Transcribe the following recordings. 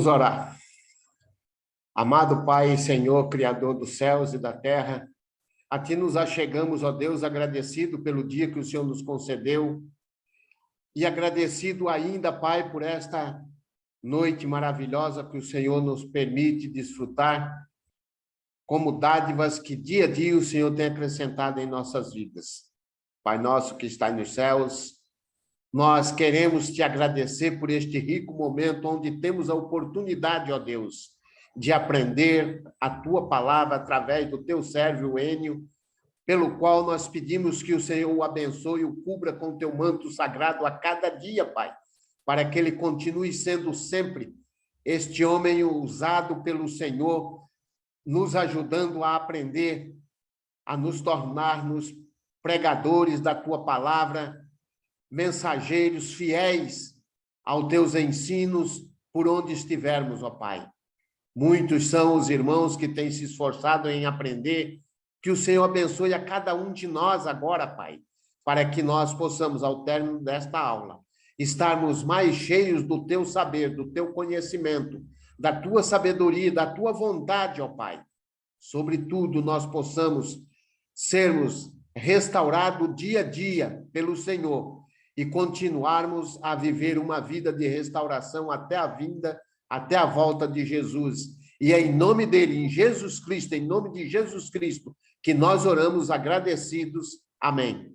Vamos orar. Amado Pai, Senhor, Criador dos céus e da terra, a Ti nos achegamos, ó Deus, agradecido pelo dia que o Senhor nos concedeu e agradecido ainda, Pai, por esta noite maravilhosa que o Senhor nos permite desfrutar como dádivas que dia a dia o Senhor tem acrescentado em nossas vidas. Pai nosso que está nos céus, nós queremos Te agradecer por este rico momento onde temos a oportunidade, ó Deus, de aprender a Tua palavra através do Teu servo Enio, pelo qual nós pedimos que o Senhor o abençoe e o cubra com o Teu manto sagrado a cada dia, Pai, para que ele continue sendo sempre este homem usado pelo Senhor, nos ajudando a aprender, a nos tornarmos pregadores da Tua palavra, mensageiros fiéis aos Teus ensinos por onde estivermos, ó Pai. Muitos são os irmãos que têm se esforçado em aprender, que o Senhor abençoe a cada um de nós agora, Pai, para que nós possamos, ao término desta aula, estarmos mais cheios do Teu saber, do Teu conhecimento, da Tua sabedoria, da Tua vontade, ó Pai. Sobretudo, nós possamos sermos restaurados dia a dia pelo Senhor e continuarmos a viver uma vida de restauração até a vinda, até a volta de Jesus. E é em nome dele, em Jesus Cristo, em nome de Jesus Cristo, que nós oramos agradecidos. Amém.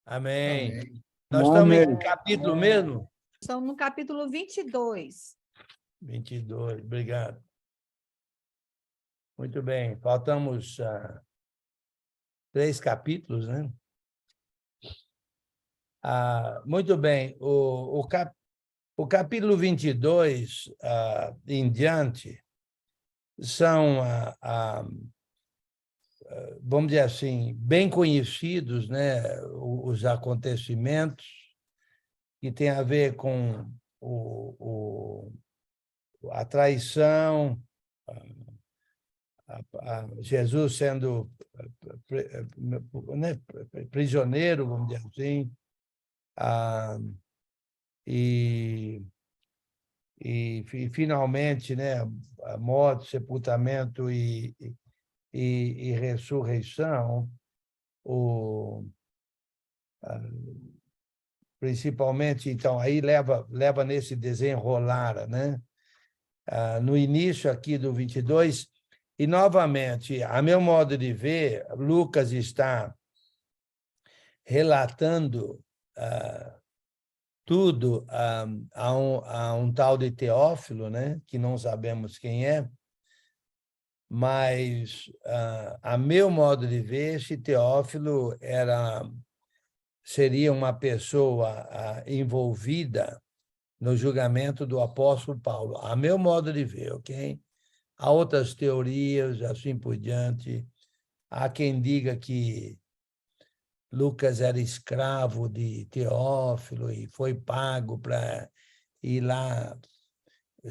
Amém. Amém. Nós estamos em que capítulo mesmo? Estamos no capítulo 22. 22, obrigado. Muito bem, faltamos 3 capítulos, né? Muito bem, o capítulo 22 em diante são, vamos dizer assim, bem conhecidos, né, os acontecimentos que têm a ver com a traição, Jesus sendo prisioneiro, vamos dizer assim, e finalmente, né, a morte, sepultamento e ressurreição, principalmente, então, aí leva nesse desenrolar, né? No início aqui do 22, e novamente, a meu modo de ver, Lucas está relatando tudo a um tal de Teófilo, né? Que não sabemos quem é, mas, a meu modo de ver, esse Teófilo seria uma pessoa envolvida no julgamento do apóstolo Paulo, a meu modo de ver, ok? Há outras teorias, assim por diante. Há quem diga que Lucas era escravo de Teófilo e foi pago para ir lá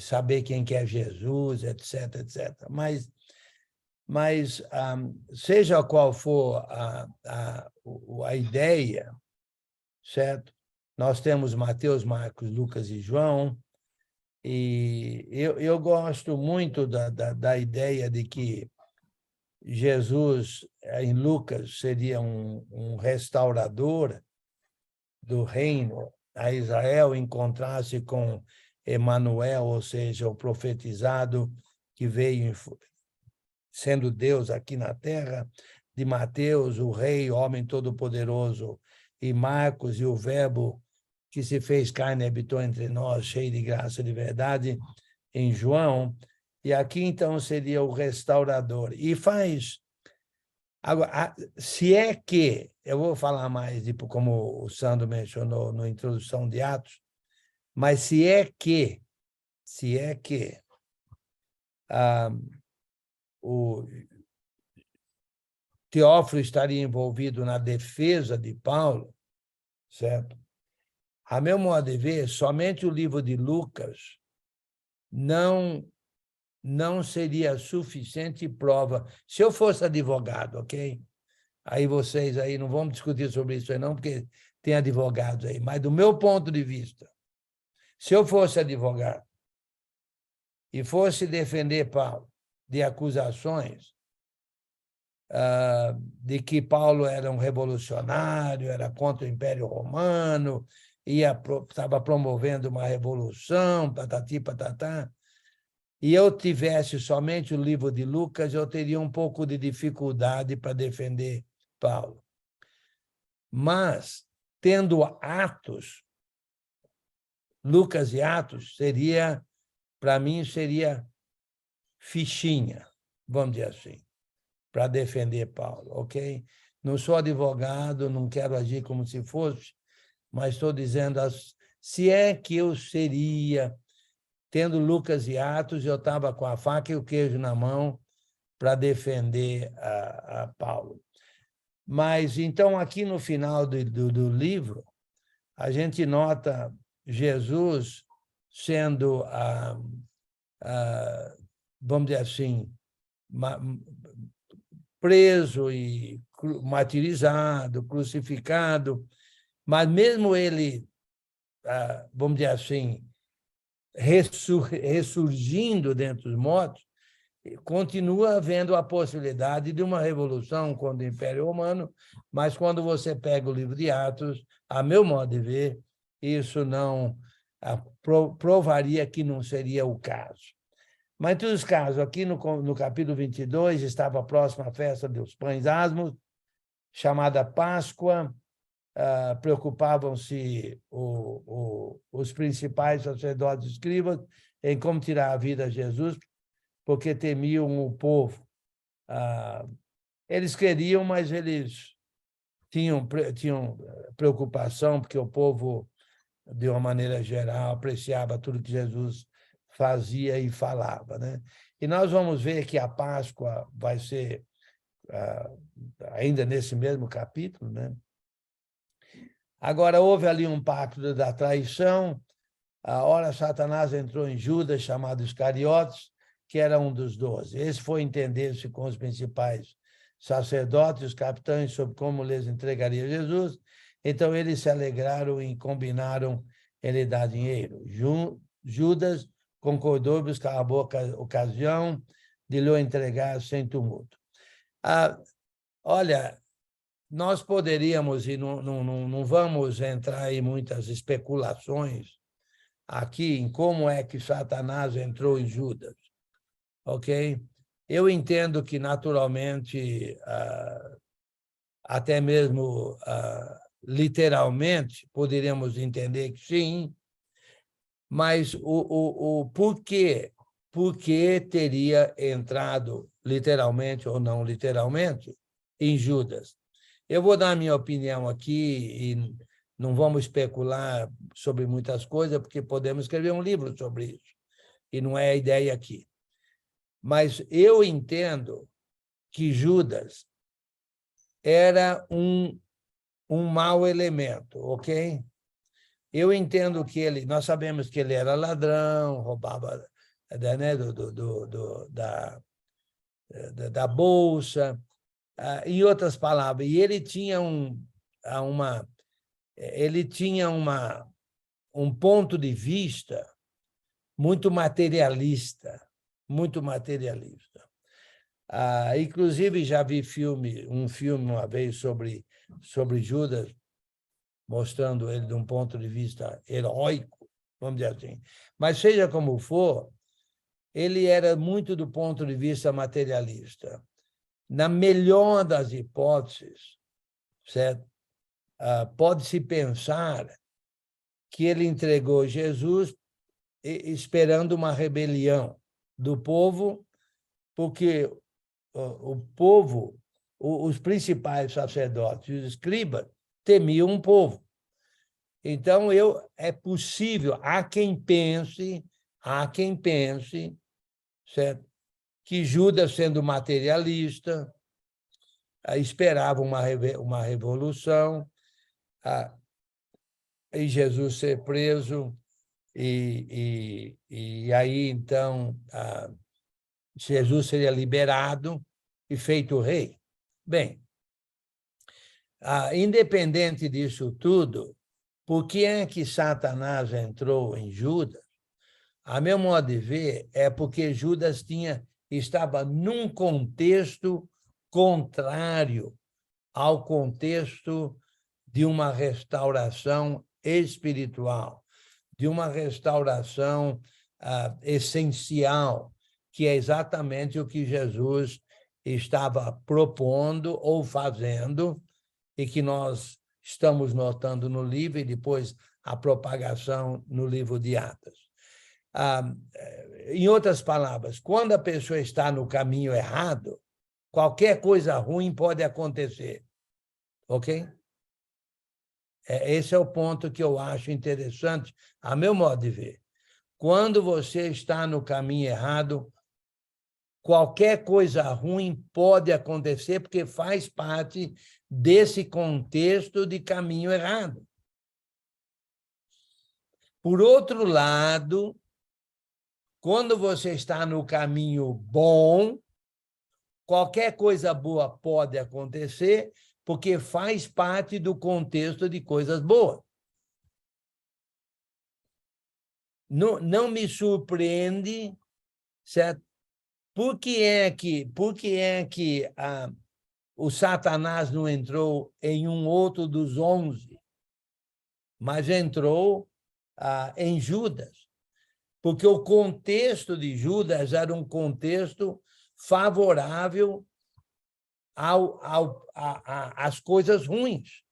saber quem que é Jesus, etc, etc. Mas seja qual for a ideia, certo? Nós temos Mateus, Marcos, Lucas e João, e eu gosto muito da ideia de que Jesus, em Lucas, seria um restaurador do reino a Israel, em contraste com Emanuel, ou seja, o profetizado que veio sendo Deus aqui na terra, de Mateus, o rei, homem todo-poderoso, e Marcos, e o verbo que se fez carne e habitou entre nós, cheio de graça e de verdade, em João. E aqui, então, seria o restaurador. E faz... Agora, se é que... Eu vou falar mais, tipo, como o Sandro mencionou na introdução de Atos, mas se é que o Teófilo estaria envolvido na defesa de Paulo, certo? A meu modo de ver, somente o livro de Lucas não seria suficiente prova. Se eu fosse advogado, ok? Aí vocês aí não vamos discutir sobre isso aí não, porque tem advogados aí. Mas do meu ponto de vista, Se eu fosse advogado e fosse defender Paulo de acusações de que Paulo era um revolucionário, era contra o Império Romano, estava promovendo uma revolução, patati patatá, e eu tivesse somente o livro de Lucas, eu teria um pouco de dificuldade para defender Paulo. Mas, tendo Atos, Lucas e Atos, para mim, seria fichinha, vamos dizer assim, para defender Paulo, ok? Não sou advogado, não quero agir como se fosse, mas estou dizendo, se é que eu seria, tendo Lucas e Atos, eu estava com a faca e o queijo na mão para defender a Paulo. Mas, então, aqui no final do livro, a gente nota Jesus sendo, vamos dizer assim, preso e martirizado, crucificado, mas mesmo ele, vamos dizer assim, ressurgindo dentre os mortos, continua havendo a possibilidade de uma revolução contra o Império Romano, mas quando você pega o livro de Atos, a meu modo de ver, isso não provaria que não seria o caso. Mas, em todos os casos, aqui no capítulo 22, estava a próxima festa dos pães asmos, chamada Páscoa. Preocupavam-se os principais sacerdotes e escribas em como tirar a vida a Jesus, porque temiam o povo. Eles queriam, mas eles tinham preocupação, porque o povo, de uma maneira geral, apreciava tudo que Jesus fazia e falava, né? E nós vamos ver que a Páscoa vai ser ainda nesse mesmo capítulo, né? Agora, houve ali um pacto da traição. A hora Satanás entrou em Judas, chamado Iscariotes, que era um dos 12. Esse foi entender-se com os principais sacerdotes, os capitães, sobre como lhes entregaria Jesus. Então, eles se alegraram e combinaram em lhe dar dinheiro. Judas concordou e buscava a boa ocasião de lhe entregar sem tumulto. Olha, nós poderíamos, e não vamos entrar em muitas especulações aqui em como é que Satanás entrou em Judas, ok? Eu entendo que, naturalmente, até mesmo literalmente, poderíamos entender que sim, mas o porquê? Por que teria entrado literalmente ou não literalmente em Judas? Eu vou dar a minha opinião aqui e não vamos especular sobre muitas coisas, porque podemos escrever um livro sobre isso, e não é a ideia aqui. Mas eu entendo que Judas era um mau elemento, ok? Eu entendo que nós sabemos que ele era ladrão, roubava, né, da bolsa, em outras palavras, e ele tinha um ponto de vista muito materialista, muito materialista. Inclusive, já vi um filme uma vez sobre Judas, mostrando ele de um ponto de vista heróico, vamos dizer assim. Mas, seja como for, ele era muito do ponto de vista materialista. Na melhor das hipóteses, certo? Pode-se pensar que ele entregou Jesus esperando uma rebelião do povo, porque o povo, os principais sacerdotes e os escribas, temiam o povo. Então, é possível, há quem pense, certo? Que Judas, sendo materialista, esperava uma revolução, e Jesus ser preso, e aí, então, Jesus seria liberado e feito rei. Bem, independente disso tudo, por que é que Satanás entrou em Judas? A meu modo de ver, é porque Judas estava num contexto contrário ao contexto de uma restauração espiritual, de uma restauração essencial, que é exatamente o que Jesus estava propondo ou fazendo, e que nós estamos notando no livro, e depois a propagação no livro de Atos. Em outras palavras, quando a pessoa está no caminho errado, qualquer coisa ruim pode acontecer, ok? Esse é o ponto que eu acho interessante, a meu modo de ver. Quando você está no caminho errado, qualquer coisa ruim pode acontecer, porque faz parte desse contexto de caminho errado. Por outro lado, quando você está no caminho bom, qualquer coisa boa pode acontecer, porque faz parte do contexto de coisas boas. Não me surpreende, certo? Por que é que o Satanás não entrou em um outro dos 11, mas entrou em Judas? Porque o contexto de Judas era um contexto favorável às coisas ruins.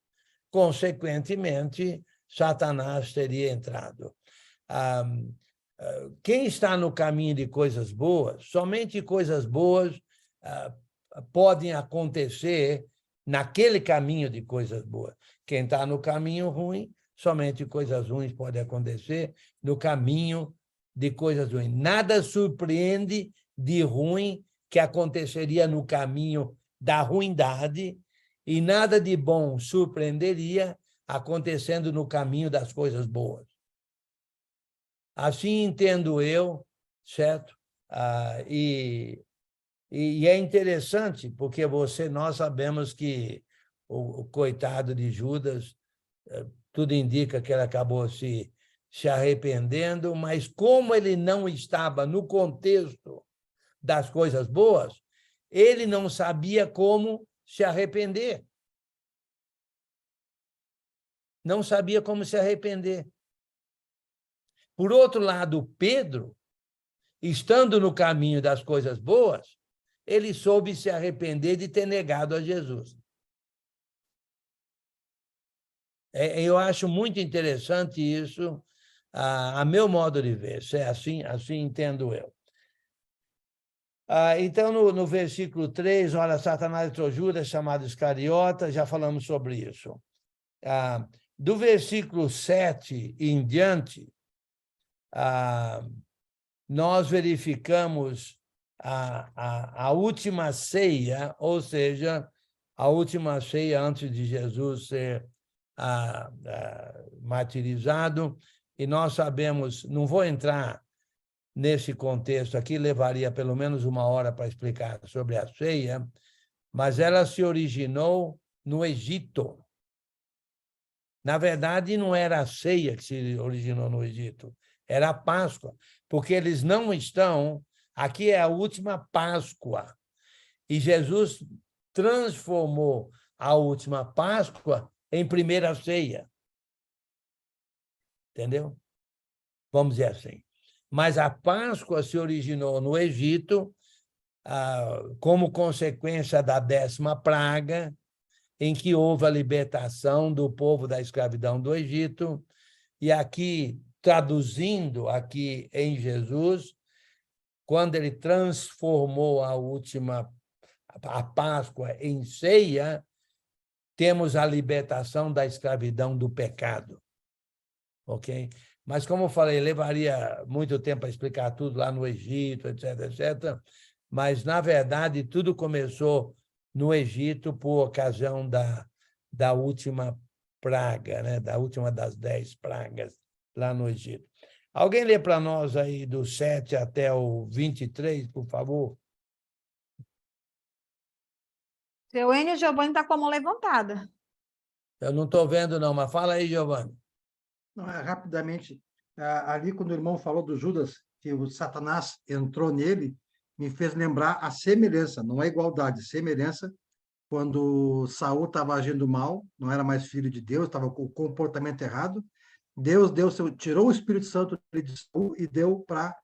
Consequentemente, Satanás teria entrado. Quem está no caminho de coisas boas, somente coisas boas podem acontecer naquele caminho de coisas boas. Quem está no caminho ruim, somente coisas ruins podem acontecer no caminho de coisas ruins. Nada surpreende de ruim que aconteceria no caminho da ruindade, e nada de bom surpreenderia acontecendo no caminho das coisas boas. Assim entendo eu, certo? E é interessante, porque nós sabemos que o coitado de Judas, tudo indica que ele acabou se arrependendo, mas como ele não estava no contexto das coisas boas, ele não sabia como se arrepender. Não sabia como se arrepender. Por outro lado, Pedro, estando no caminho das coisas boas, ele soube se arrepender de ter negado a Jesus. Eu acho muito interessante isso, a meu modo de ver. Assim entendo eu. Então, no versículo 3, olha, Satanás entrou Judas, chamado Iscariota, já falamos sobre isso. Do versículo 7 em diante, nós verificamos a última ceia, ou seja, a última ceia antes de Jesus ser martirizado, e nós sabemos, não vou entrar nesse contexto aqui, levaria pelo menos 1 hora para explicar sobre a ceia, mas ela se originou no Egito. Na verdade, não era a ceia que se originou no Egito, era a Páscoa, porque eles não estão... Aqui é a última Páscoa, e Jesus transformou a última Páscoa em primeira ceia. Entendeu? Vamos dizer assim. Mas a Páscoa se originou no Egito como consequência da 10ª praga, em que houve a libertação do povo da escravidão do Egito. E aqui, traduzindo aqui em Jesus, quando ele transformou a Páscoa em ceia, temos a libertação da escravidão do pecado. Ok? Mas, como eu falei, levaria muito tempo a explicar tudo lá no Egito, etc., etc. Mas, na verdade, tudo começou no Egito por ocasião da última praga, né? Da última das 10 pragas lá no Egito. Alguém lê para nós aí do 7 até o 23, por favor? Seu Enio Giovanni está com a mão levantada. Eu não estou vendo, não, mas fala aí, Giovanni. Não, rapidamente, ali quando o irmão falou do Judas, que o Satanás entrou nele, me fez lembrar a semelhança, não é igualdade, semelhança, quando Saul estava agindo mal, não era mais filho de Deus, estava com o comportamento errado, Deus tirou o Espírito Santo de Saul e deu para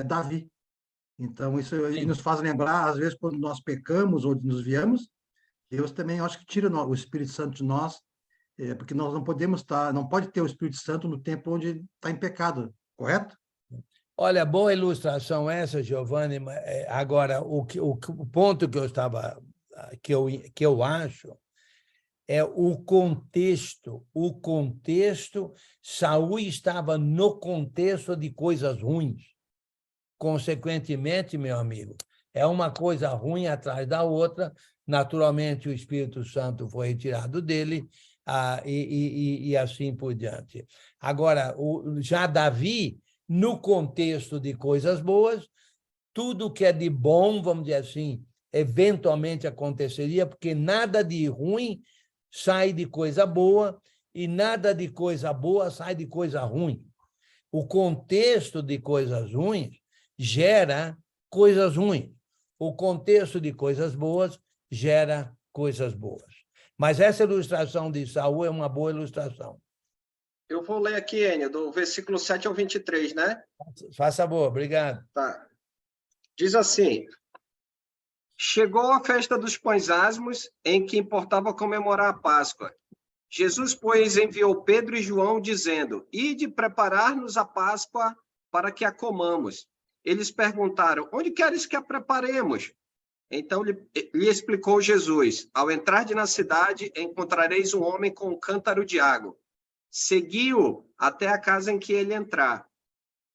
Davi. Então, isso nos faz lembrar, às vezes, quando nós pecamos ou nos viemos, Deus também, eu acho que tira o Espírito Santo de nós, porque nós não podemos estar, não pode ter o Espírito Santo no tempo onde está em pecado, correto? Olha, boa ilustração essa, Giovanni. Agora, o ponto que eu acho é o contexto. O contexto, Saul estava no contexto de coisas ruins. Consequentemente, meu amigo, é uma coisa ruim atrás da outra. Naturalmente, o Espírito Santo foi retirado dele, e assim por diante. Agora, já Davi, no contexto de coisas boas, tudo que é de bom, vamos dizer assim, eventualmente aconteceria, porque nada de ruim sai de coisa boa e nada de coisa boa sai de coisa ruim. O contexto de coisas ruins gera coisas ruins. O contexto de coisas boas gera coisas boas. Mas essa ilustração de Saul é uma boa ilustração. Eu vou ler aqui, Enio, do versículo 7 ao 23, né? Faça boa, obrigado. Tá. Diz assim: chegou a festa dos pães asmos, em que importava comemorar a Páscoa. Jesus, pois, enviou Pedro e João, dizendo: ide preparar-nos a Páscoa para que a comamos. Eles perguntaram: onde queres que a preparemos? Então lhe explicou Jesus: ao entrar na cidade, encontrareis um homem com um cântaro de água. Segui-o até a casa em que ele entrar.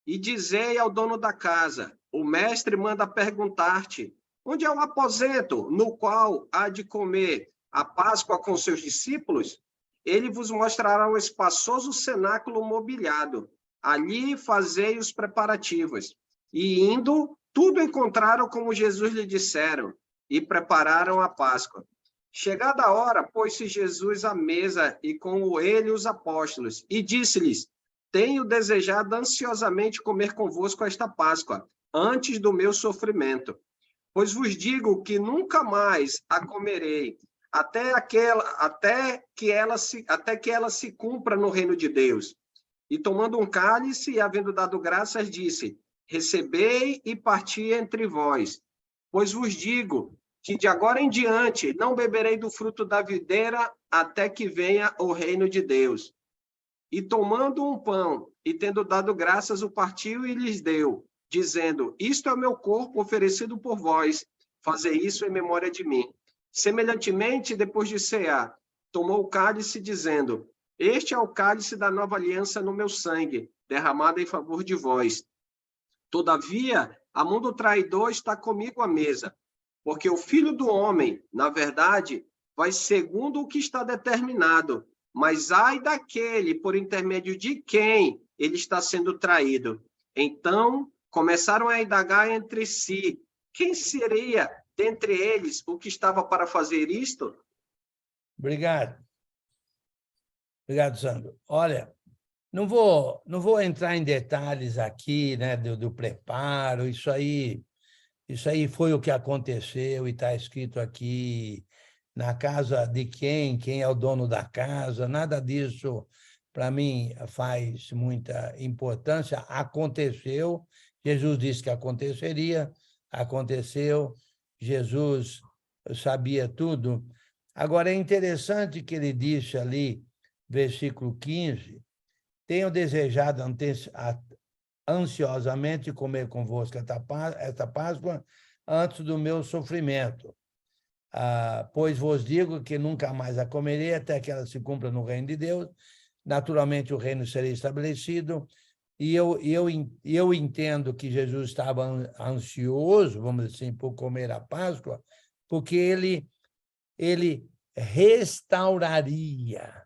E dizei ao dono da casa: o mestre manda perguntar-te: onde é o aposento no qual há de comer a Páscoa com seus discípulos? Ele vos mostrará um espaçoso cenáculo mobiliado. Ali fazei os preparativos. E indo, tudo encontraram como Jesus lhe disseram, e prepararam a Páscoa. Chegada a hora, pôs-se Jesus à mesa, e com ele os apóstolos, e disse-lhes: tenho desejado ansiosamente comer convosco esta Páscoa, antes do meu sofrimento. Pois vos digo que nunca mais a comerei, até que ela se cumpra no reino de Deus. E tomando um cálice, e havendo dado graças, disse: recebei e parti entre vós. Pois vos digo que de agora em diante não beberei do fruto da videira até que venha o reino de Deus. E tomando um pão, e tendo dado graças, o partiu e lhes deu, dizendo: isto é o meu corpo oferecido por vós, fazei isso em memória de mim. Semelhantemente, depois de cear, tomou o cálice, dizendo: este é o cálice da nova aliança no meu sangue, derramado em favor de vós. Todavia, a mão do traidor está comigo à mesa, porque o Filho do Homem, na verdade, vai segundo o que está determinado, mas ai daquele por intermédio de quem ele está sendo traído. Então, começaram a indagar entre si: quem seria dentre eles o que estava para fazer isto? Obrigado. Obrigado, Sandro. Olha, não vou entrar em detalhes aqui, né, do preparo. Isso aí foi o que aconteceu e está escrito aqui na casa de quem é o dono da casa. Nada disso, para mim, faz muita importância. Aconteceu, Jesus disse que aconteceria, aconteceu, Jesus sabia tudo. Agora, é interessante que ele disse ali, versículo 15, tenho desejado ansiosamente comer convosco esta Páscoa antes do meu sofrimento. Pois vos digo que nunca mais a comerei até que ela se cumpra no reino de Deus. Naturalmente, o reino será estabelecido. E eu entendo que Jesus estava ansioso, vamos dizer assim, por comer a Páscoa, porque ele restauraria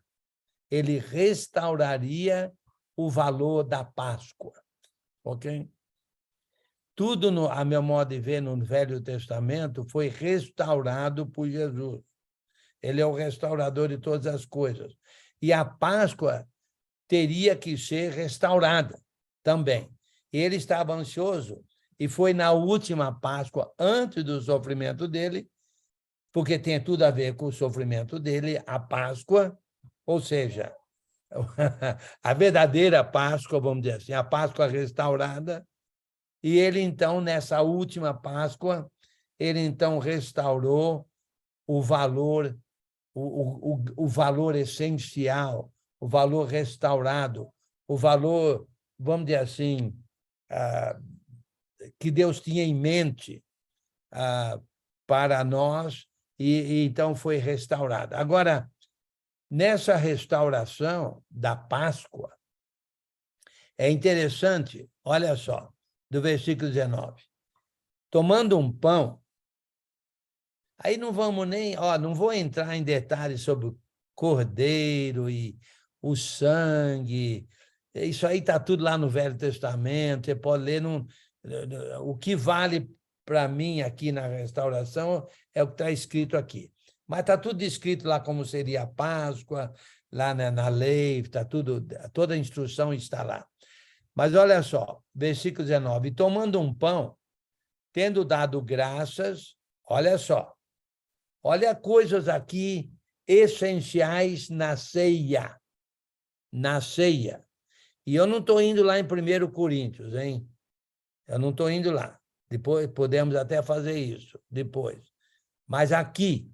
o valor da Páscoa, ok? Tudo, a meu modo de ver, no Velho Testamento, foi restaurado por Jesus. Ele é o restaurador de todas as coisas. E a Páscoa teria que ser restaurada também. Ele estava ansioso e foi na última Páscoa, antes do sofrimento dele, porque tem tudo a ver com o sofrimento dele, a Páscoa, ou seja, a verdadeira Páscoa, vamos dizer assim, a Páscoa restaurada. E ele, então, nessa última Páscoa, ele, então, restaurou o valor, o valor essencial, o valor restaurado, o valor, vamos dizer assim, que Deus tinha em mente para nós, e então foi restaurado. Agora, nessa restauração da Páscoa, é interessante, olha só, do versículo 19. Tomando um pão, aí não vamos nem, não vou entrar em detalhes sobre o cordeiro e o sangue, isso aí está tudo lá no Velho Testamento, você pode ler. O que vale para mim aqui na restauração é o que está escrito aqui. Mas está tudo escrito lá como seria a Páscoa, lá na lei, está tudo, toda a instrução está lá. Mas olha só, versículo 19. Tomando um pão, tendo dado graças, olha só, olha coisas aqui essenciais na ceia. Na ceia. E eu não estou indo lá em 1 Coríntios, hein? Eu não estou indo lá. Depois podemos até fazer isso, depois. Mas aqui,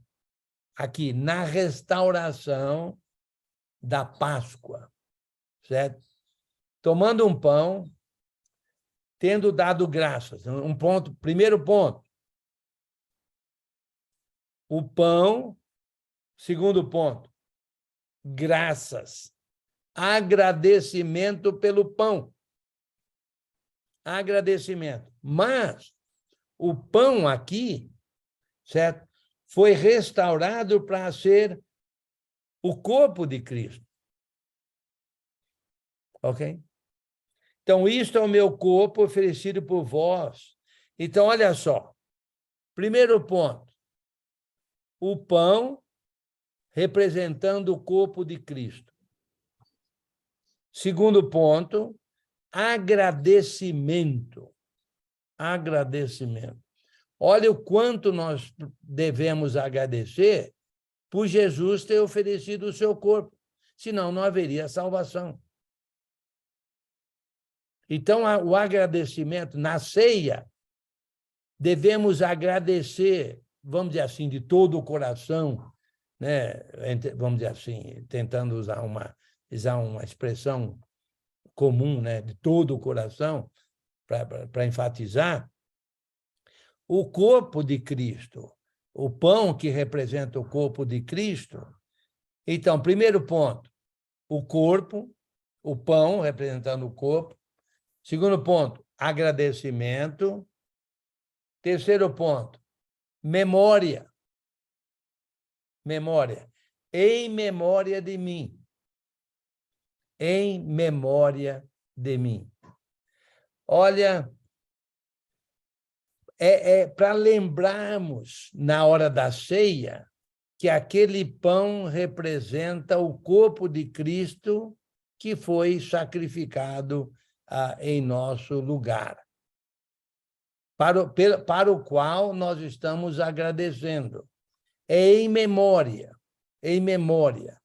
na restauração da Páscoa, certo? Tomando um pão, tendo dado graças. Primeiro ponto. O pão, segundo ponto, graças. Agradecimento pelo pão. Agradecimento. Mas o pão aqui, certo? Foi restaurado para ser o corpo de Cristo. Ok? Então, isto é o meu corpo oferecido por vós. Então, olha só. Primeiro ponto. O pão representando o corpo de Cristo. Segundo ponto, agradecimento. Agradecimento. Olha o quanto nós devemos agradecer por Jesus ter oferecido o seu corpo. Senão, não haveria salvação. Então, o agradecimento na ceia, devemos agradecer, vamos dizer assim, de todo o coração, né? Vamos dizer assim, tentando usar uma expressão comum, né? De todo o coração, para enfatizar, o corpo de Cristo, o pão que representa o corpo de Cristo. Então, primeiro ponto, o corpo, o pão representando o corpo. Segundo ponto, agradecimento. Terceiro ponto, memória. Memória. Em memória de mim. Em memória de mim. Olha, para lembrarmos, na hora da ceia, que aquele pão representa o corpo de Cristo que foi sacrificado em nosso lugar, para o qual nós estamos agradecendo. É em memória, em memória.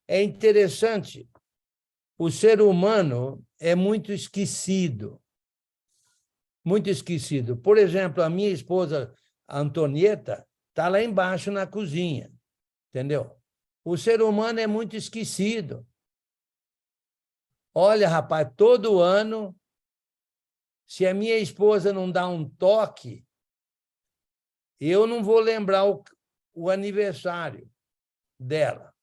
É interessante, o ser humano é muito esquecido. Muito esquecido. Por exemplo, a minha esposa, a Antonieta, está lá embaixo na cozinha, entendeu? O ser humano é muito esquecido. Olha, rapaz, todo ano, se a minha esposa não dá um toque, eu não vou lembrar o aniversário dela.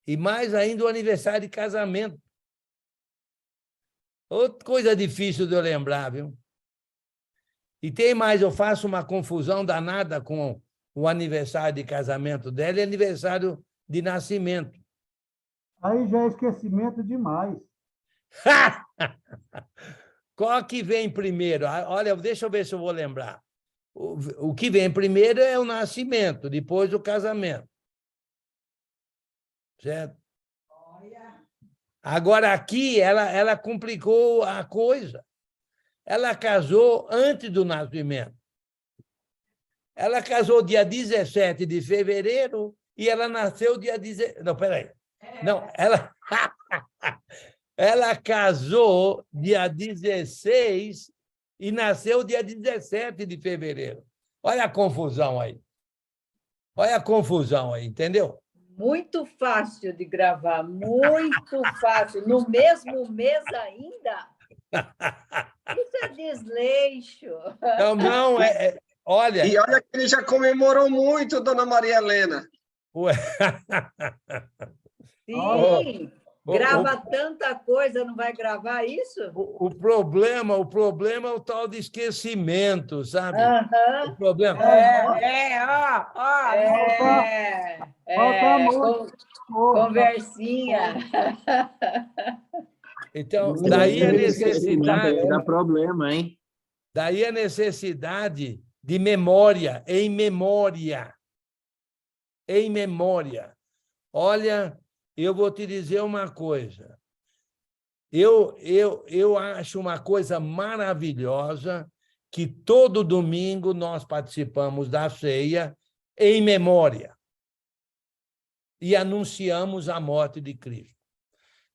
E mais ainda o aniversário de casamento. Outra coisa difícil de eu lembrar, viu? E tem mais, eu faço uma confusão danada com o aniversário de casamento dela e aniversário de nascimento. Aí já é esquecimento demais. Qual que vem primeiro? Olha, deixa eu ver se eu vou lembrar. O que vem primeiro é o nascimento, depois o casamento. Certo? Agora, aqui, ela complicou a coisa. Ela casou antes do nascimento. Ela casou dia 17 de fevereiro e ela nasceu dia 17... Não, peraí. Não, ela casou dia 16 e nasceu dia 17 de fevereiro. Olha a confusão aí. Olha a confusão aí, entendeu? Muito fácil de gravar, muito fácil. No mesmo mês ainda? Isso é desleixo. Não, olha... E olha que ele já comemorou muito, dona Maria Helena. Ué. Sim, grava tanta coisa, não vai gravar isso? O problema é o tal de esquecimento, sabe? O problema... Conversinha. Então, daí a necessidade... Dá problema, hein? Daí a necessidade de memória, em memória. Em memória. Olha, eu vou te dizer uma coisa. Eu acho uma coisa maravilhosa que todo domingo nós participamos da ceia em memória e anunciamos a morte de Cristo.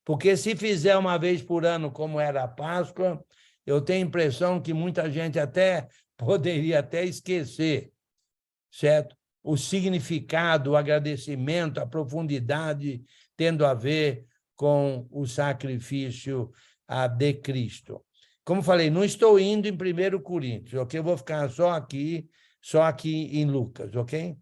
Porque se fizer uma vez por ano, como era a Páscoa, eu tenho a impressão que muita gente até poderia até esquecer, certo? O significado, o agradecimento, a profundidade tendo a ver com o sacrifício de Cristo. Como falei, não estou indo em 1 Coríntios, ok? Eu vou ficar só aqui em Lucas, ok?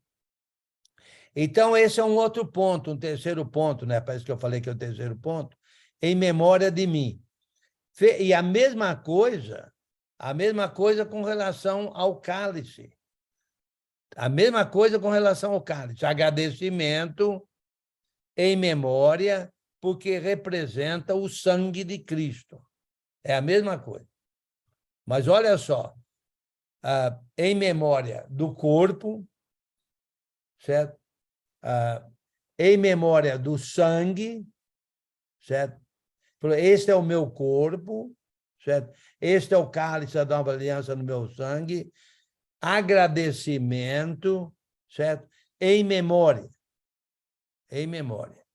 Então, esse é um outro ponto, um terceiro ponto, né? Parece que eu falei que é o terceiro ponto, em memória de mim. E a mesma coisa com relação ao cálice. A mesma coisa com relação ao cálice. Agradecimento em memória, porque representa o sangue de Cristo. É a mesma coisa. Mas olha só, em memória do corpo, certo? Em memória do sangue, certo? Este é o meu corpo, certo? Este é o cálice da nova aliança no meu sangue. Agradecimento, certo? Em memória. Em memória.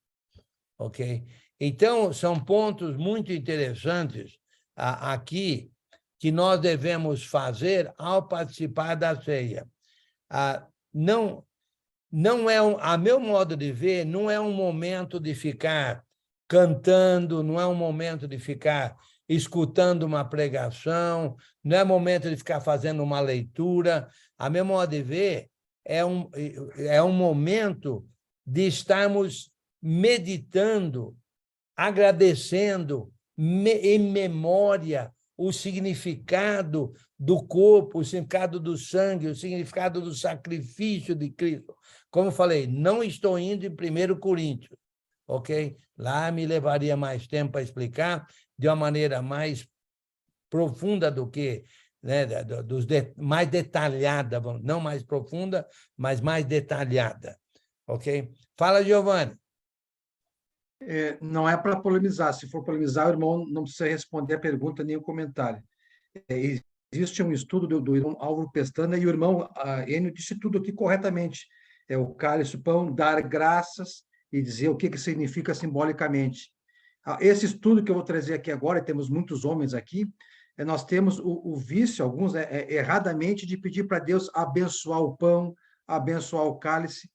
Ok? Então, são pontos muito interessantes aqui que nós devemos fazer ao participar da ceia. Não é, a meu modo de ver, não é um momento de ficar cantando, não é um momento de ficar escutando uma pregação, não é momento de ficar fazendo uma leitura. A meu modo de ver, é um momento de estarmos meditando, agradecendo em memória o significado do corpo, o significado do sangue, o significado do sacrifício de Cristo. Como eu falei, não estou indo em 1 Coríntios, ok? Lá me levaria mais tempo para explicar de uma maneira mais profunda do que, né, mais detalhada, não mais profunda, mas mais detalhada, ok? Fala, Giovanni. Não é para polemizar. Se for polemizar, o irmão não precisa responder a pergunta nem o comentário. Existe um estudo do irmão Álvaro Pestana e o irmão Enio disse tudo aqui corretamente. O cálice, o pão, dar graças e dizer o que significa simbolicamente. Esse estudo que eu vou trazer aqui agora, e temos muitos homens aqui, nós temos o vício, alguns erradamente, de pedir para Deus abençoar o pão, abençoar o cálice.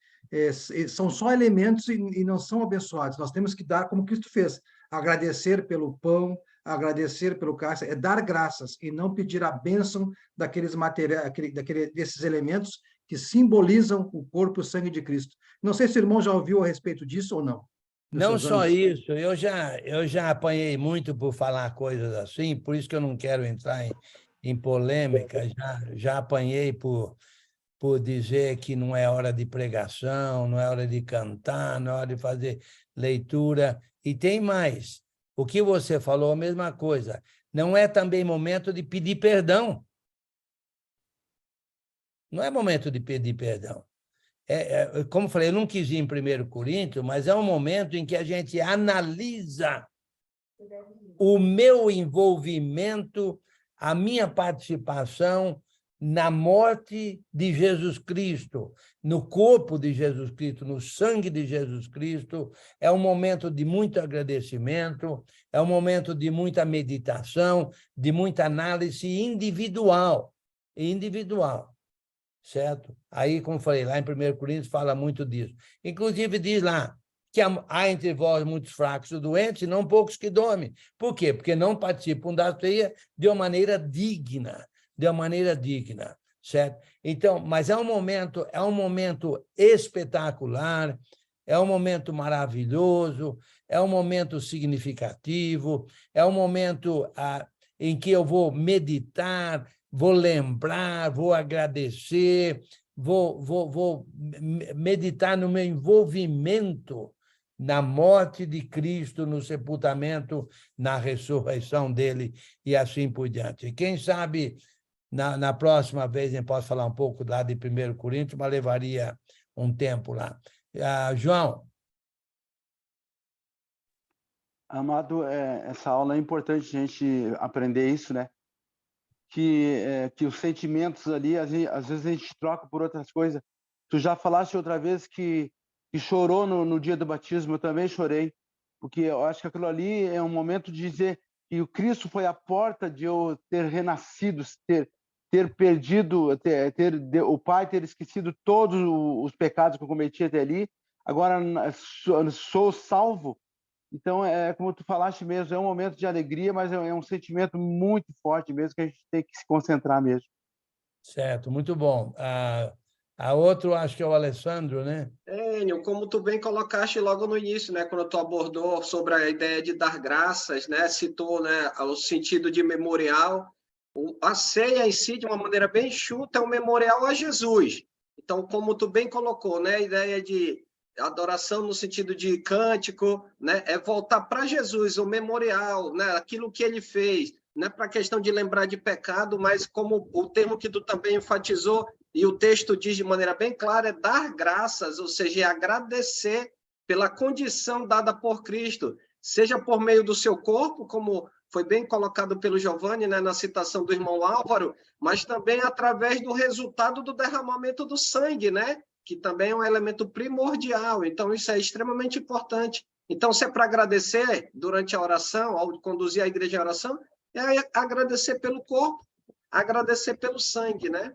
São só elementos e não são abençoados. Nós temos que dar como Cristo fez, agradecer pelo pão, agradecer pelo cálice, dar graças e não pedir a bênção daqueles materiais, desses elementos que simbolizam o corpo e o sangue de Cristo. Não sei se o irmão já ouviu a respeito disso ou não. Não só isso, eu já apanhei muito por falar coisas assim, por isso que eu não quero entrar em polêmica, já apanhei por dizer que não é hora de pregação, não é hora de cantar, não é hora de fazer leitura. E tem mais, o que você falou, a mesma coisa, não é também momento de pedir perdão. Não é momento de pedir perdão. Como eu falei, eu não quis ir em 1 Coríntios, mas é um momento em que a gente analisa o meu envolvimento, a minha participação na morte de Jesus Cristo, no corpo de Jesus Cristo, no sangue de Jesus Cristo. É um momento de muito agradecimento, é um momento de muita meditação, de muita análise individual, certo? Aí, como falei, lá em 1 Coríntios fala muito disso. Inclusive diz lá que há entre vós muitos fracos e doentes, e não poucos que dormem. Por quê? Porque não participam da ceia de uma maneira digna, certo? Então, mas é um momento espetacular, é um momento maravilhoso, é um momento significativo, é um momento em que eu vou meditar, vou lembrar, vou agradecer, vou meditar no meu envolvimento na morte de Cristo, no sepultamento, na ressurreição dele e assim por diante. E quem sabe, na próxima vez, eu posso falar um pouco lá de 1 Coríntios, mas levaria um tempo lá. João. Amado, essa aula é importante a gente aprender isso, né? Que os sentimentos ali, às vezes a gente troca por outras coisas. Tu já falaste outra vez que chorou no dia do batismo, eu também chorei, porque eu acho que aquilo ali é um momento de dizer que o Cristo foi a porta de eu ter renascido, ter perdido, o Pai ter esquecido todos os pecados que eu cometi até ali, agora sou salvo. Então, como tu falaste mesmo, é um momento de alegria, mas é um sentimento muito forte mesmo, que a gente tem que se concentrar mesmo. Certo, muito bom. A outro, acho que é o Alessandro, né? Enio, como tu bem colocaste logo no início, né, quando tu abordou sobre a ideia de dar graças, né, citou, né, o sentido de memorial, a ceia em si, de uma maneira bem enxuta, é um memorial a Jesus. Então, como tu bem colocou, né, a ideia de adoração no sentido de cântico, né, é voltar para Jesus, o memorial, né, aquilo que ele fez, não é para a questão de lembrar de pecado, mas como o termo que tu também enfatizou, e o texto diz de maneira bem clara, é dar graças, ou seja, é agradecer pela condição dada por Cristo, seja por meio do seu corpo, como foi bem colocado pelo Giovanni, né, na citação do irmão Álvaro, mas também através do resultado do derramamento do sangue, né, que também é um elemento primordial. Então, isso é extremamente importante. Então, se é para agradecer durante a oração, ao conduzir a igreja em oração, é agradecer pelo corpo, agradecer pelo sangue, né?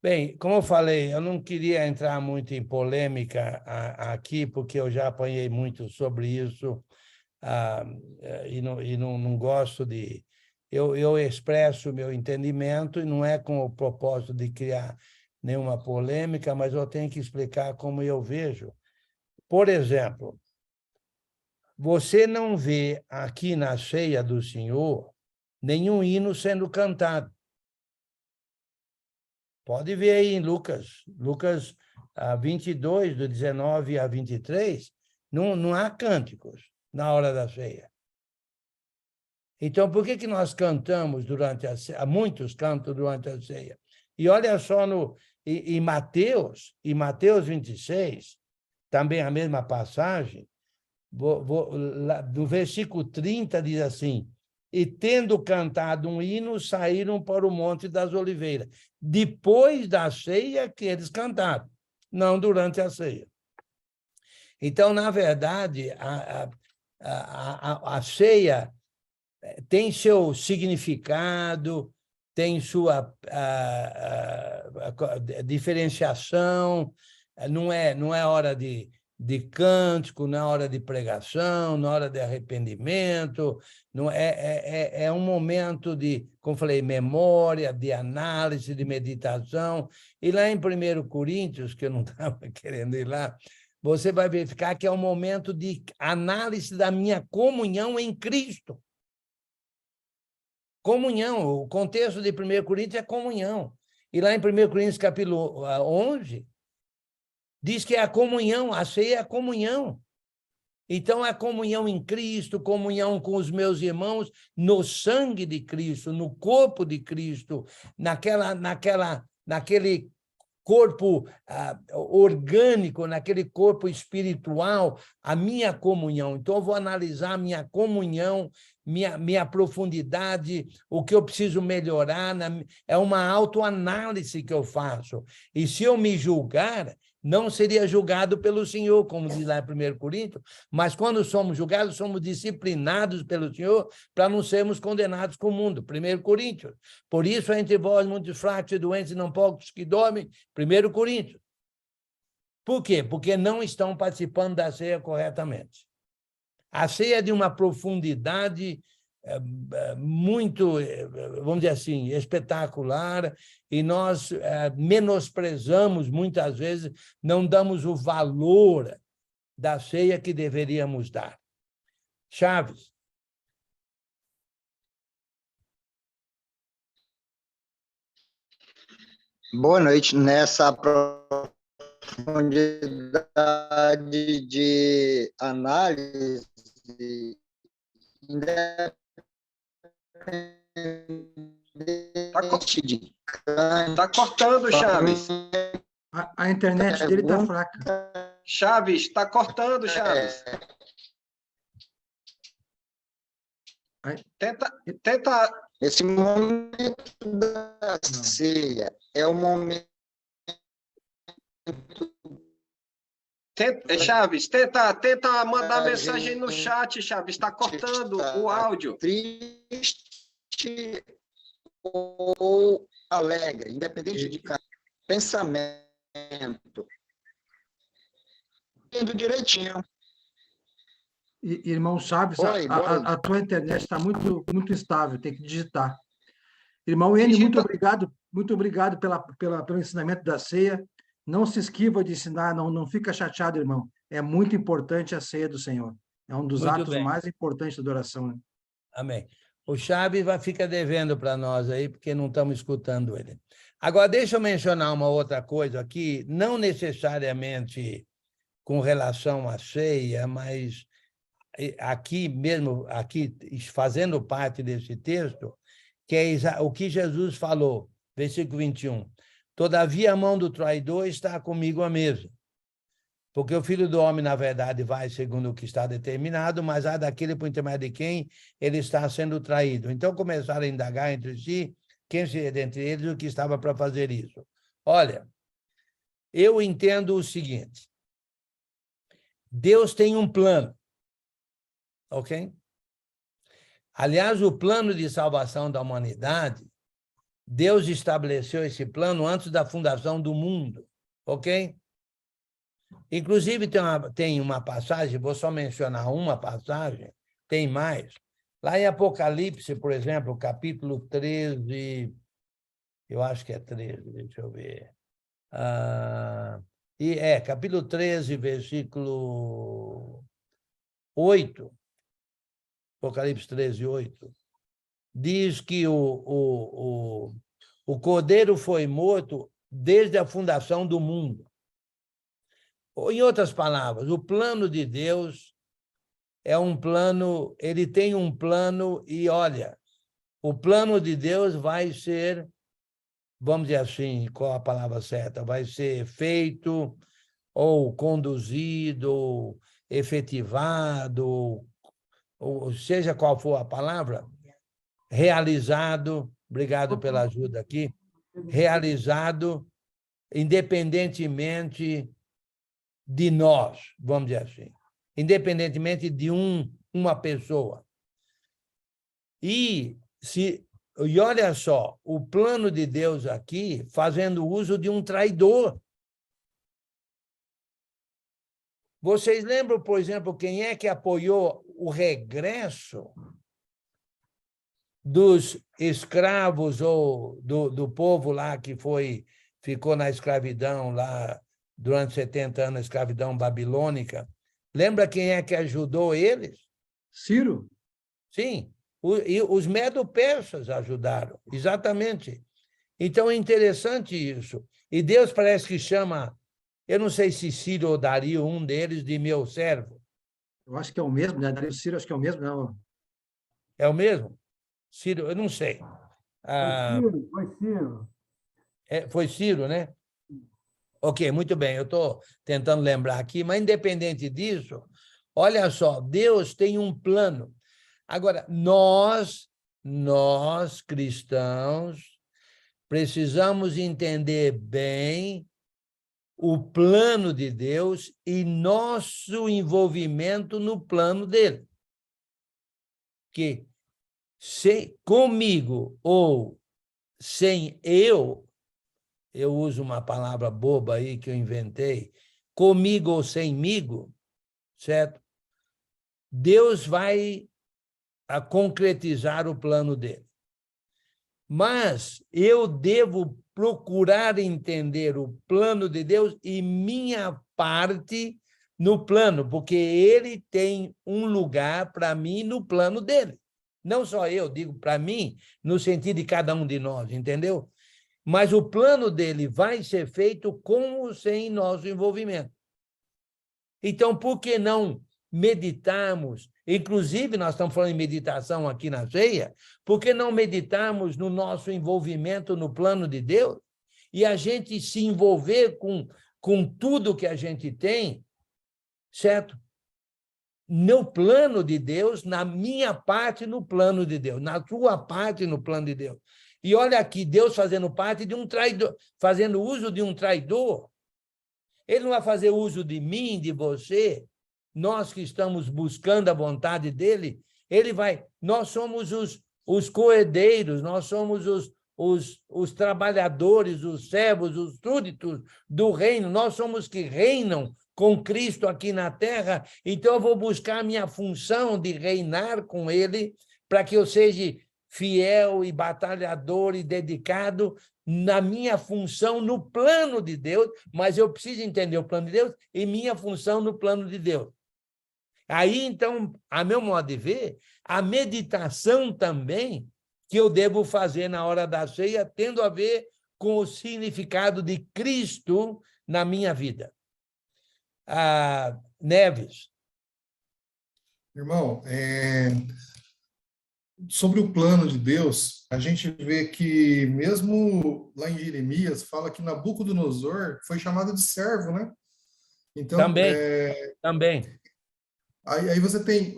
Bem, como eu falei, eu não queria entrar muito em polêmica aqui, porque eu já apanhei muito sobre isso, e não gosto de... Eu expresso o meu entendimento, e não é com o propósito de criar nenhuma polêmica, mas eu tenho que explicar como eu vejo. Por exemplo, você não vê aqui na ceia do Senhor nenhum hino sendo cantado. Pode ver aí em Lucas 22, do 19 a 23, não há cânticos na hora da ceia. Então, por que nós cantamos durante a ceia? Muitos cantam durante a ceia. E olha só em Mateus 26, também a mesma passagem, do versículo 30 diz assim: e tendo cantado um hino, saíram para o Monte das Oliveiras. Depois da ceia que eles cantaram, não durante a ceia. Então, na verdade, a ceia tem seu significado, tem sua diferenciação, não é hora de cântico, não é hora de pregação, não é hora de arrependimento, não é um momento de, como falei, memória, de análise, de meditação. E lá em 1 Coríntios, que eu não estava querendo ir lá, você vai verificar que é um momento de análise da minha comunhão em Cristo. Comunhão, o contexto de 1 Coríntios é comunhão. E lá em 1 Coríntios, capítulo 11, diz que é a comunhão, a ceia é a comunhão. Então, é a comunhão em Cristo, comunhão com os meus irmãos, no sangue de Cristo, no corpo de Cristo, naquele corpo orgânico, naquele corpo espiritual, a minha comunhão. Então, eu vou analisar a minha comunhão, minha profundidade, o que eu preciso melhorar. É uma autoanálise que eu faço. E se eu me julgar, não seria julgado pelo Senhor, como diz lá em 1 Coríntios, mas quando somos julgados, somos disciplinados pelo Senhor para não sermos condenados com o mundo. 1 Coríntios. Por isso, há entre vós muitos fracos e doentes, e não poucos que dormem. 1 Coríntios. Por quê? Porque não estão participando da ceia corretamente. A ceia é de uma profundidade muito, vamos dizer assim, espetacular, e nós menosprezamos muitas vezes, não damos o valor da ceia que deveríamos dar. Chaves. Boa noite. Nessa profundidade de análise, Tá cortando, Chaves. A internet dele está fraca. Chaves, está cortando, Chaves. Tenta. Esse momento da ceia é o momento. Chaves, tenta mandar mensagem no chat, Chaves. Está cortando o áudio. Triste ou alegre, independente de cada pensamento. Indo direitinho. Irmão Chaves, a tua internet está muito instável, tem que digitar. Irmão Enio, muito obrigado pelo ensinamento da ceia. Não se esquiva de ensinar, não fica chateado, irmão. É muito importante a ceia do Senhor. É um dos atos mais importantes da oração. Né? Amém. O Chaves fica devendo para nós aí, porque não estamos escutando ele. Agora, deixa eu mencionar uma outra coisa aqui, não necessariamente com relação à ceia, mas aqui mesmo, aqui fazendo parte desse texto, que é o que Jesus falou, versículo 21. Todavia a mão do traidor está comigo à mesa. Porque o Filho do Homem, na verdade, vai segundo o que está determinado, mas há daquele por intermédio de quem ele está sendo traído. Então começaram a indagar entre si quem seria dentre eles o que estava para fazer isso. Olha, eu entendo o seguinte. Deus tem um plano, ok? Aliás, o plano de salvação da humanidade, Deus estabeleceu esse plano antes da fundação do mundo, ok? Inclusive, tem uma passagem, vou só mencionar uma passagem, tem mais. Lá em Apocalipse, por exemplo, capítulo 13, eu acho que é 13, deixa eu ver. Capítulo 13, versículo 8, Apocalipse 13, 8, diz que o Cordeiro foi morto desde a fundação do mundo. Em outras palavras, o plano de Deus é um plano, ele tem um plano e, olha, o plano de Deus vai ser, vamos dizer assim, qual a palavra certa? Vai ser feito ou conduzido, ou efetivado, ou seja qual for a palavra, realizado, obrigado pela ajuda aqui, realizado independentemente de nós, vamos dizer assim, independentemente de uma pessoa. E olha só, o plano de Deus aqui, fazendo uso de um traidor. Vocês lembram, por exemplo, quem é que apoiou o regresso dos escravos ou do povo lá que ficou na escravidão lá durante 70 anos, a escravidão babilônica? Lembra quem é que ajudou eles? Ciro? Sim, e os medo-persas ajudaram, exatamente. Então, é interessante isso. E Deus parece que chama, eu não sei se Ciro ou Dario, um deles, de meu servo. Eu acho que é o mesmo, né? Dario Ciro, acho que é o mesmo, não. É o mesmo? Ciro, eu não sei. Foi Ciro. Foi Ciro, né? Ok, muito bem, eu estou tentando lembrar aqui, mas independente disso, olha só, Deus tem um plano. Agora, nós cristãos, precisamos entender bem o plano de Deus e nosso envolvimento no plano dele. Que comigo ou sem eu uso uma palavra boba aí que eu inventei, comigo ou semigo, certo? Deus vai concretizar o plano dele. Mas eu devo procurar entender o plano de Deus e minha parte no plano, porque ele tem um lugar para mim no plano dele. Não só eu, digo para mim, no sentido de cada um de nós, entendeu? Mas o plano dele vai ser feito com ou sem nosso envolvimento. Então, por que não meditarmos? Inclusive, nós estamos falando em meditação aqui na ceia, por que não meditarmos no nosso envolvimento no plano de Deus e a gente se envolver com tudo que a gente tem, certo? No plano de Deus, na minha parte no plano de Deus, na tua parte no plano de Deus. E olha aqui, Deus fazendo parte de um traidor, fazendo uso de um traidor. Ele não vai fazer uso de mim, de você, nós que estamos buscando a vontade dele, ele vai... Nós somos os coerdeiros, nós somos os trabalhadores, os servos, os súditos do reino, nós somos que reinam com Cristo aqui na terra, então eu vou buscar a minha função de reinar com ele, para que eu seja fiel e batalhador e dedicado na minha função no plano de Deus, mas eu preciso entender o plano de Deus e minha função no plano de Deus. Aí, então, a meu modo de ver, a meditação também que eu devo fazer na hora da ceia, tendo a ver com o significado de Cristo na minha vida. Neves. Irmão, sobre o plano de Deus, a gente vê que mesmo lá em Jeremias, fala que Nabucodonosor foi chamado de servo, né? Então, Também. Aí você tem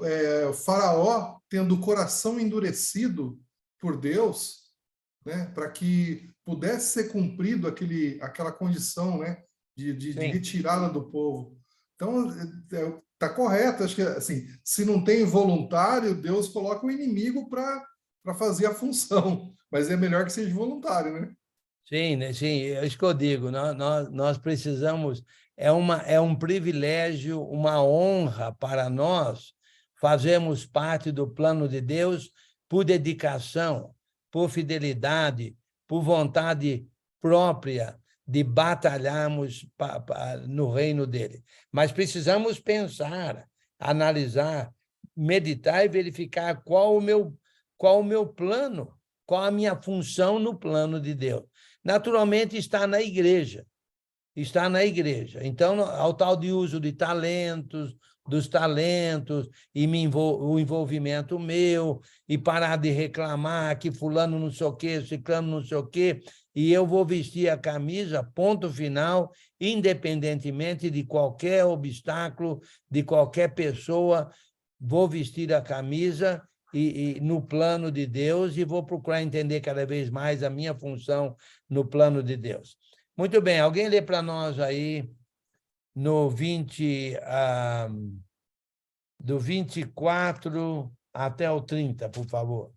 o faraó tendo o coração endurecido por Deus, né? Para que pudesse ser cumprido aquela condição, né? De retirada do povo. Então, está correto. Acho que assim, se não tem voluntário, Deus coloca o inimigo para fazer a função. Mas é melhor que seja voluntário, né? Sim, né? Sim, é isso que eu digo. Nós precisamos... É um privilégio, uma honra para nós fazermos parte do plano de Deus por dedicação, por fidelidade, por vontade própria de batalharmos no reino dele. Mas precisamos pensar, analisar, meditar e verificar qual o meu plano, qual a minha função no plano de Deus. Naturalmente, está na igreja. Está na igreja. Então, ao tal de uso de talentos, dos talentos, e o envolvimento meu, e parar de reclamar que fulano não sei o quê, ciclano não sei o quê, e eu vou vestir a camisa, ponto final, independentemente de qualquer obstáculo, de qualquer pessoa, vou vestir a camisa e no plano de Deus e vou procurar entender cada vez mais a minha função no plano de Deus. Muito bem, alguém lê para nós aí no do 24 até o 30, por favor.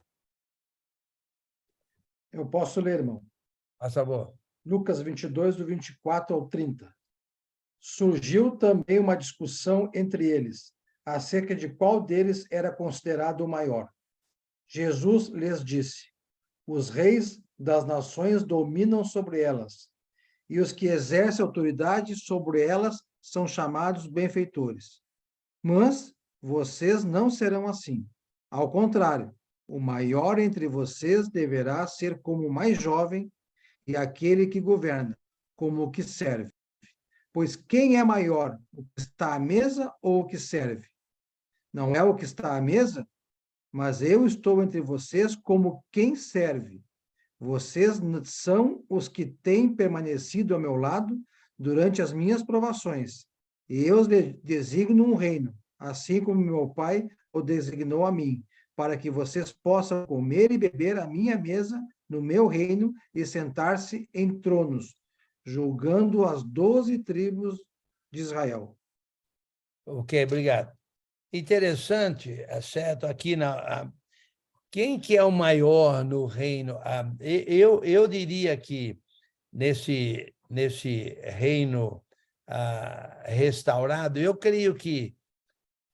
Eu posso ler, irmão. Por favor. Lucas 22, do 24 ao 30. Surgiu também uma discussão entre eles, acerca de qual deles era considerado o maior. Jesus lhes disse: os reis das nações dominam sobre elas, e os que exercem autoridade sobre elas são chamados benfeitores. Mas vocês não serão assim. Ao contrário, o maior entre vocês deverá ser como o mais jovem, e aquele que governa, como o que serve. Pois quem é maior, o que está à mesa ou o que serve? Não é o que está à mesa, mas eu estou entre vocês como quem serve. Vocês são os que têm permanecido ao meu lado durante as minhas provações, e eu lhe designo um reino, assim como meu Pai o designou a mim, para que vocês possam comer e beber à minha mesa no meu reino e sentar-se em tronos, julgando as 12 tribos de Israel. Ok, obrigado. Interessante, é certo, aqui quem que é o maior no reino? Eu diria que nesse reino restaurado, eu creio que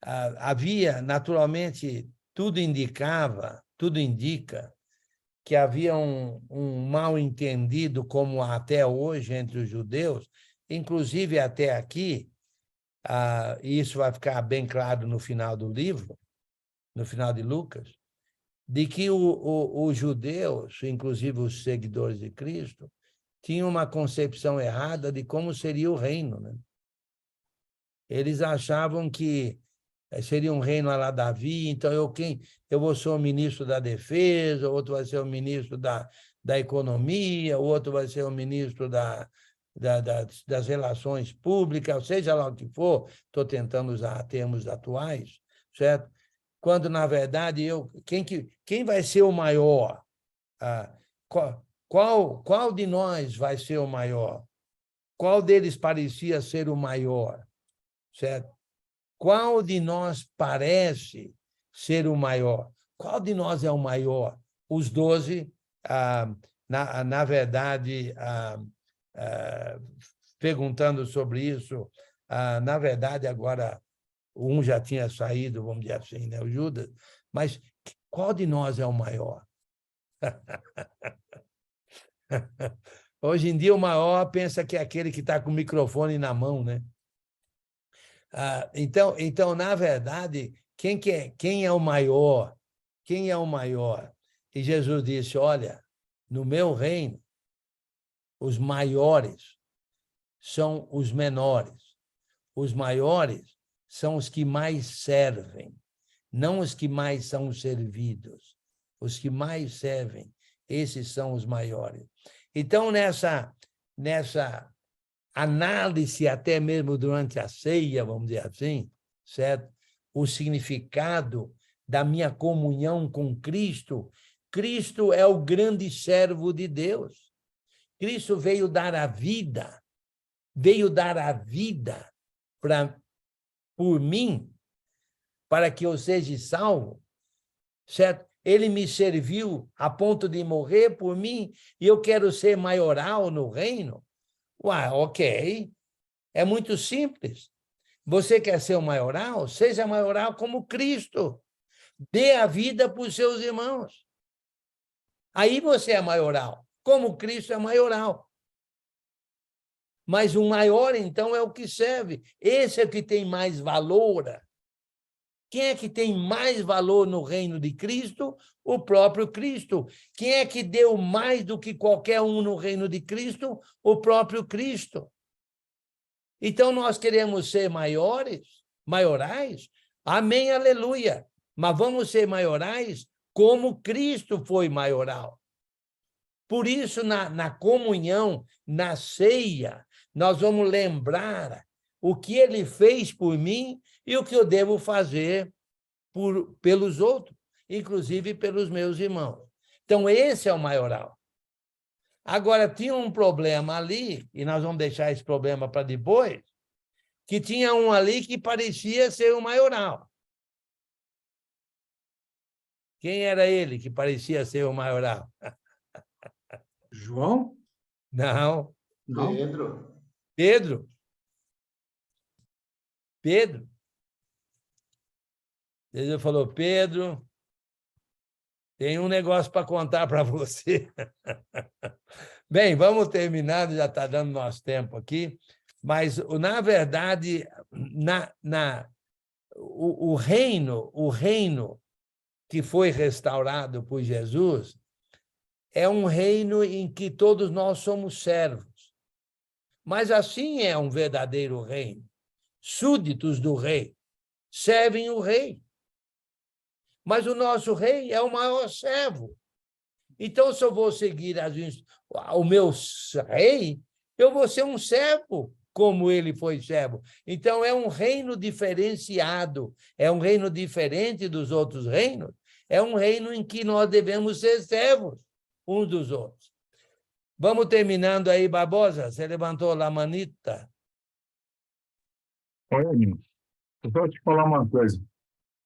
havia, naturalmente, tudo indica que havia um mal-entendido, como até hoje, entre os judeus, inclusive até aqui, e isso vai ficar bem claro no final do livro, no final de Lucas, de que os judeus, inclusive os seguidores de Cristo, tinham uma concepção errada de como seria o reino, né? Eles achavam que seria um reino à la Davi, então eu vou ser o ministro da defesa, outro vai ser o ministro da economia, outro vai ser o ministro das relações públicas, seja lá o que for, estou tentando usar termos atuais, certo? Quando, na verdade, quem vai ser o maior? Qual de nós vai ser o maior? Qual deles parecia ser o maior? Certo? Qual de nós parece ser o maior? Qual de nós é o maior? Os 12, na verdade, perguntando sobre isso, na verdade, agora, um já tinha saído, vamos dizer assim, né, o Judas, mas qual de nós é o maior? Hoje em dia, o maior pensa que é aquele que está com o microfone na mão, né? Então, na verdade, quem é o maior? Quem é o maior? E Jesus disse, olha, no meu reino, os maiores são os menores. Os maiores são os que mais servem, não os que mais são servidos. Os que mais servem, esses são os maiores. Então, nessa análise, até mesmo durante a ceia, vamos dizer assim, certo? O significado da minha comunhão com Cristo. Cristo é o grande servo de Deus. Cristo veio dar a vida por mim, para que eu seja salvo, certo? Ele me serviu a ponto de morrer por mim e eu quero ser maioral no reino. Uai, ok. É muito simples. Você quer ser o maioral? Seja maioral como Cristo. Dê a vida para os seus irmãos. Aí você é maioral, como Cristo é maioral. Mas o maior, então, é o que serve. Esse é o que tem mais valor. Quem é que tem mais valor no reino de Cristo? O próprio Cristo. Quem é que deu mais do que qualquer um no reino de Cristo? O próprio Cristo. Então, nós queremos ser maiorais? Amém, aleluia. Mas vamos ser maiorais como Cristo foi maioral. Por isso, na comunhão, na ceia, nós vamos lembrar o que ele fez por mim e o que eu devo fazer pelos outros, inclusive pelos meus irmãos. Então, esse é o maioral. Agora, tinha um problema ali, e nós vamos deixar esse problema para depois, que tinha um ali que parecia ser o maioral. Quem era ele que parecia ser o maioral? João? Não. Não? Pedro. Jesus falou, Pedro, tem um negócio para contar para você. Bem, vamos terminando, já está dando nosso tempo aqui, mas, na verdade, o reino que foi restaurado por Jesus é um reino em que todos nós somos servos. Mas assim é um verdadeiro reino. Súditos do rei servem o rei. Mas o nosso rei é o maior servo. Então, se eu vou seguir o meu rei, eu vou ser um servo como ele foi servo. Então, é um reino diferenciado, é um reino diferente dos outros reinos, é um reino em que nós devemos ser servos uns dos outros. Vamos terminando aí, Barbosa. Você levantou a manita. Olha, eu vou te falar uma coisa.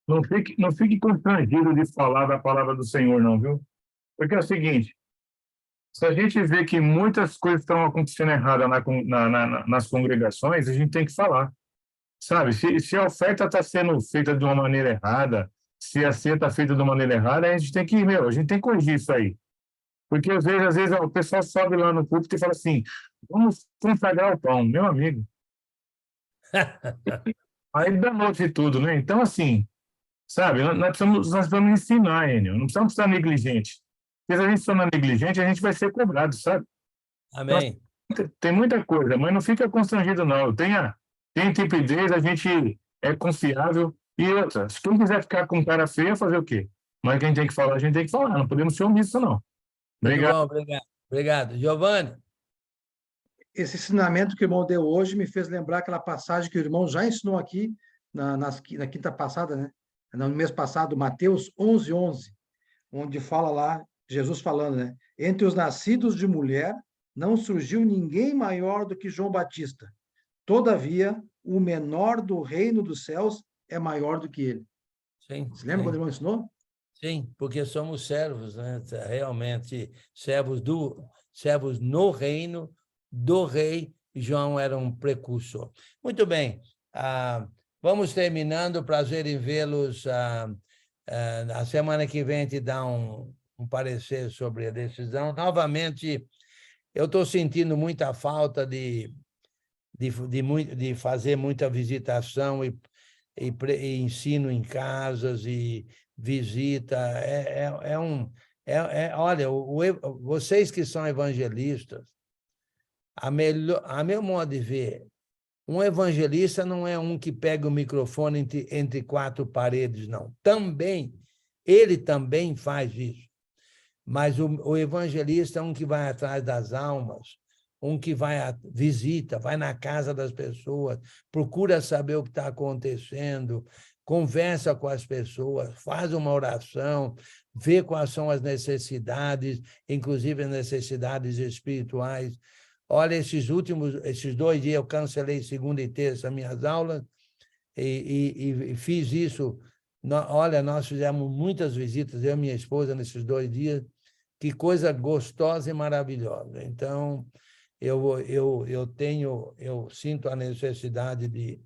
Não fique constrangido de falar da palavra do Senhor, não, viu? Porque é o seguinte, se a gente vê que muitas coisas estão acontecendo erradas nas congregações, a gente tem que falar, sabe? Se a oferta está sendo feita de uma maneira errada, se a ceia está feita de uma maneira errada, a gente tem que, a gente tem que corrigir isso aí. Porque às vezes o pessoal sobe lá no púlpito e fala assim, vamos consagrar o pão, meu amigo. Aí danou-se tudo, né? Então, assim, sabe, nós precisamos ensinar, Enio, não precisamos estar negligentes. Porque se a gente se tornar negligente, a gente vai ser cobrado, sabe? Amém. Então, tem muita coisa, mas não fica constrangido, não. Tem intrepidez, a gente é confiável. E outra, se quem quiser ficar com cara feia, fazer o quê? Mas quem tem que falar, a gente tem que falar, não podemos ser omissos, não. Obrigado. Muito bom, obrigado. Obrigado. Giovanni? Esse ensinamento que o irmão deu hoje me fez lembrar aquela passagem que o irmão já ensinou aqui na quinta passada, né? No mês passado, Mateus 11:11, onde fala lá, Jesus falando, né? Entre os nascidos de mulher, não surgiu ninguém maior do que João Batista. Todavia, o menor do reino dos céus é maior do que ele. Sim. Você lembra quando o irmão ensinou? Sim, porque somos servos, né? Realmente, servos no reino do rei. João era um precursor. Muito bem, vamos terminando. Prazer em vê-los. A semana que vem te dá um parecer sobre a decisão. Novamente, eu estou sentindo muita falta de fazer muita visitação e ensino em casas e visita. Olha, vocês que são evangelistas, a meu modo de ver, um evangelista não é um que pega o microfone entre quatro paredes, não. Ele também faz isso. Mas o evangelista é um que vai atrás das almas, um que visita, vai na casa das pessoas, procura saber o que está acontecendo, conversa com as pessoas, faz uma oração, vê quais são as necessidades, inclusive as necessidades espirituais. Olha, esses 2 dias eu cancelei segunda e terça minhas aulas e fiz isso. Olha, nós fizemos muitas visitas, eu e minha esposa, nesses 2 dias. Que coisa gostosa e maravilhosa. Então, eu sinto a necessidade de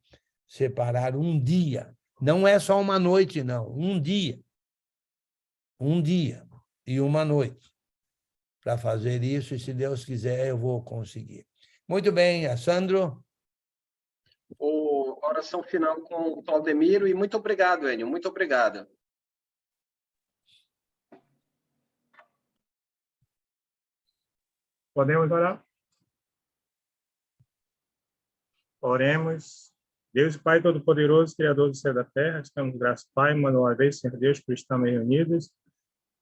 separar um dia. Não é só uma noite, não. Um dia. Um dia e uma noite para fazer isso, e se Deus quiser, eu vou conseguir. Muito bem, Sandro. Oração final com o Claudemiro, e muito obrigado, Enio, muito obrigado. Podemos orar? Oremos. Deus, Pai Todo-Poderoso, Criador do céu e da terra, estamos graças, Pai, mais uma vez, Senhor Deus, por estarmos reunidos,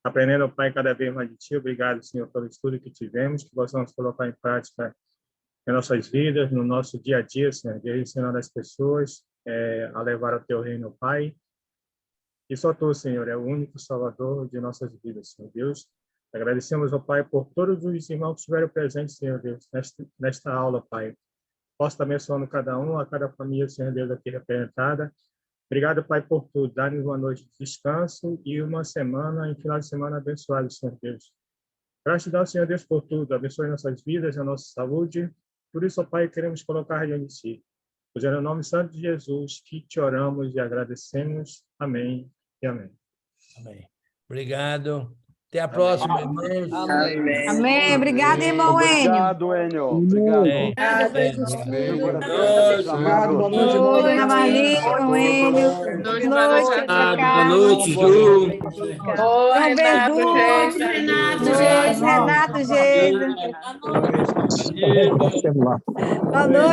aprendendo, Pai, cada vez mais de Ti. Obrigado, Senhor, pelo estudo que tivemos, que possamos colocar em prática em nossas vidas, no nosso dia a dia, Senhor Deus, ensinando as pessoas a levar ao Teu reino, Pai. E só Tu, Senhor, é o único Salvador de nossas vidas, Senhor Deus. Agradecemos, ó Pai, por todos os irmãos que estiveram presentes, Senhor Deus, nesta aula, Pai. Posso estar abençoando cada um, a cada família, Senhor Deus, aqui representada. Obrigado, Pai, por tudo. Dar-nos uma noite de descanso e uma semana, em final de semana abençoado, Senhor Deus. Gratidão, Senhor Deus, por tudo. Abençoe nossas vidas, a nossa saúde. Por isso, ó Pai, queremos colocar diante de Ti. Pois é no nome santo de Jesus que te oramos e agradecemos. Amém e amém. Amém. Obrigado. Até a próxima, irmãos. Amém. Amém. Obrigada, irmão Enio. Obrigado, Enio. Obrigado. Obrigada pelo estudo. Obrigado, boa noite, irmão. Boa noite, irmão Enio. Boa noite, Boa noite, Ju. Oi, Renato, Geisa. Boa noite.